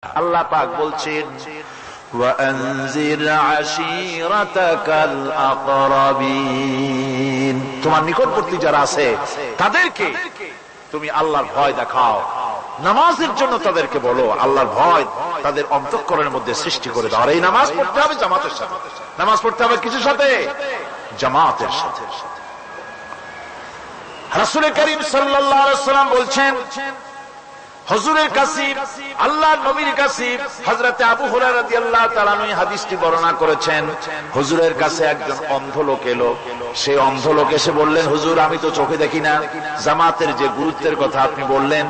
আল্লাহ পাক বলছেন ওয়ানজির আশীরাতাকাল আকরাবিন, তোমার নিকটবর্তী যারা আছে তাদেরকে তুমি আল্লাহর ভয় দেখাও। নামাজের জন্য তাদেরকে বলো আল্লাহর ভয় তাদের অন্তঃকরণের মধ্যে সৃষ্টি করে দাও। আর এই নামাজ পড়তে হবে জামাতের সাথে। নামাজ পড়তে হবে কিছুর সাথে? জামাতের সাথে। রাসূল করিম সাল্লাল্লাহু আলাইহি ওয়াসাল্লাম বলছেন, হুজুরের কাছে আল্লাহর নবীর কাছে হযরত আবু হুরায়রা রাদিয়াল্লাহু তাআলা আনহু হাদিসটি বর্ণনা করেছেন। হুজুরের কাছে একজন অন্ধ লোক এলো। সেই অন্ধ লোক এসে বললেন, হুজুর আমি তো চোখে দেখি না, জামাতের যে গুরুত্বের কথা আপনি বললেন,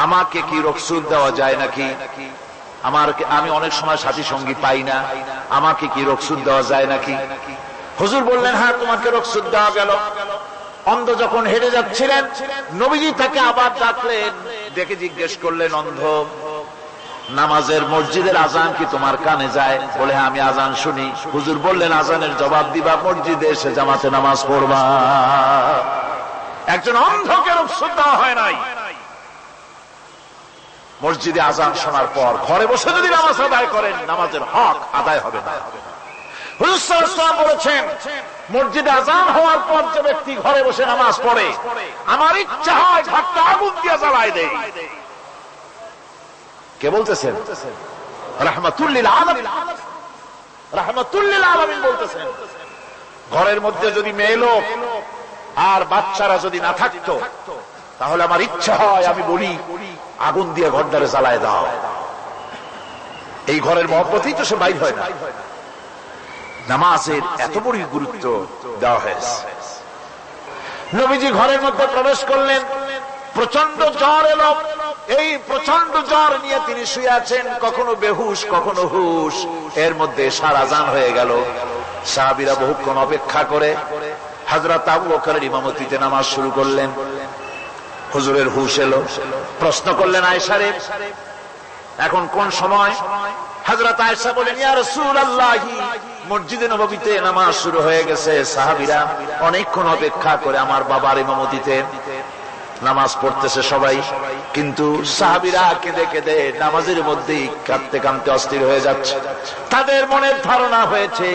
আমাকে কি রুখসত দেওয়া যায় নাকি? আমি অনেক সময় সাথী সঙ্গী পাই না, আমাকে কি রুখসত দেওয়া যায় নাকি? হুজুর বললেন, হ্যাঁ তোমাকে রুখসত দেওয়া গেল। অন্ধ যখন হেঁটে যাচ্ছিলেন, নবীজি তাকে আবার ডাকলেন, ডেকে জিজ্ঞেস করলেন, অন্ধ নামাজের মসজিদের আজান কি তোমার কানে যায়? বলে হ্যাঁ আমি আজান শুনি। হুজুর বললেন, আজানের জবাব দিবা, মসজিদে এসে জামাতে নামাজ পড়বা। একজন অন্ধকে রুখসত দেওয়া হয় নাই। মসজিদে আজান শোনার পর ঘরে বসে যদি নামাজ আদায় করেন, নামাজের হক আদায় হবে না। হুজুর সাল্লাল্লাহু আলাইহি ওয়াসাল্লাম বলেছেন, মসজিদে আজান হওয়ার পর যে ব্যক্তি ঘরে বসে নামাজ পড়ে, আমার ইচ্ছা হয় ঘরটা আগুন দিয়ে জ্বালায় দেই। কে বলতেছেন? রাহমাতুল লিল আলামিন, রাহমাতুল লিল আলামিন বলতেছেন। ঘরের মধ্যে যদি মেয়ে লোক আর বাচ্চারা যদি না থাকতো, তাহলে আমার ইচ্ছা হয় আমি বলি আগুন দিয়ে ঘরটারে জ্বালায় দাও। এই ঘরের মহব্বতেই তো সে বাইর হয় না। নামাজের এত বড় গুরুত্ব দেওয়া হয়েছে। নবীজি ঘরের মধ্যে প্রবেশ করলেন, প্রচন্ড জ্বর এলো। এই প্রচন্ড জ্বর নিয়ে তিনি শুয়ে আছেন, কখনো বেহুশ কখনো হুশ। এর মধ্যে সারা আজান হয়ে গেল। সাহাবীরা বহুক্ষণ অপেক্ষা করে হযরত আবু বকরের ইমামতিতে নামাজ শুরু করলেন। হুজুরের হুশ এলো, প্রশ্ন করলেন, আয়েশা রে এখন কোন সময়? হযরত আয়েশা বলেন, ইয়া রাসূলুল্লাহ, মসজিদে নববীতে নামাজ শুরু হয়ে গেছে। সাহাবীরা অনেকক্ষণ অপেক্ষা করে আমার বাবার ইমামতিতে নামাজ পড়তেছে সবাই, কিন্তু সাহাবীরা কেঁদে কেঁদে নামাজের মধ্যেই কাঁদতে কাঁদতে অস্থির হয়ে যাচ্ছে। তাদের মনের ধারণা হয়েছে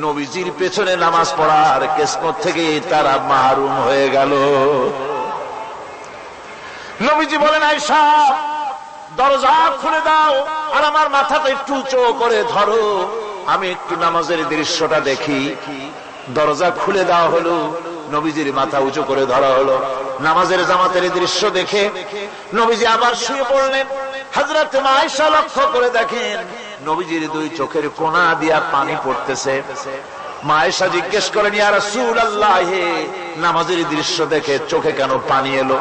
নবীজির পেছনে নামাজ পড়ার কিসমত থেকে তারা মাহরুম হয়ে গেল। নবীজি বলেন, আয়েশা দরজা খুলে দাও আর আমার মাথাটা একটু উঁচু করে ধরো, আমি একটু নামাজের দৃশ্যটা দেখি। দরজা খুলে দেওয়া হলো, নবীজির মাথা উঁচু করে ধরা হলো। নামাজের জামাতের দৃশ্য দেখে নবীজি আবার শুয়ে পড়লেন। হযরত আয়েশা লক্ষ্য করে দেখেন নবীজির দুই চোখের কোণা দিয়া পানি পড়তেছে। মা আয়েশা জিজ্ঞেস করেন, ইয়া রাসূলুল্লাহ, নামাজের দৃশ্য দেখে চোখে কেন পানি এলো?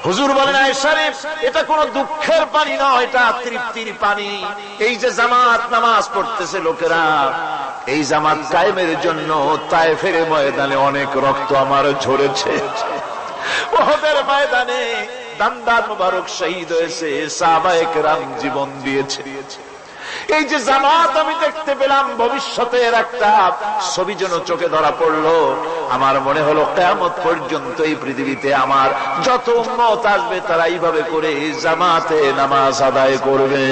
হুজুর বলেন, আয়েশা রে এটা কোনো দুঃখের পানি নয়, এটা তৃপ্তির পানি। এই যে জামাত নামাজ পড়তেছে লোকেরা, এই জামাত কায়েমের জন্য তায়েফের ময়দানে অনেক রক্ত আমার ঝরেছে। উহুদের ময়দানে দান্দার মুবারক শহীদ হয়েছে, সাহাবায়ে কেরাম জীবন দিয়েছে। এই যে জামাত আমি দেখতে পেলাম, ভবিষ্যতের একটা ছবি যেন চোখে ধরা পড়লো। আমার মনে হলো কিয়ামত পর্যন্ত এই পৃথিবীতে আমার যত উম্মত আসবে তারা এইভাবে করে জামাতে নামাজ আদায় করবে।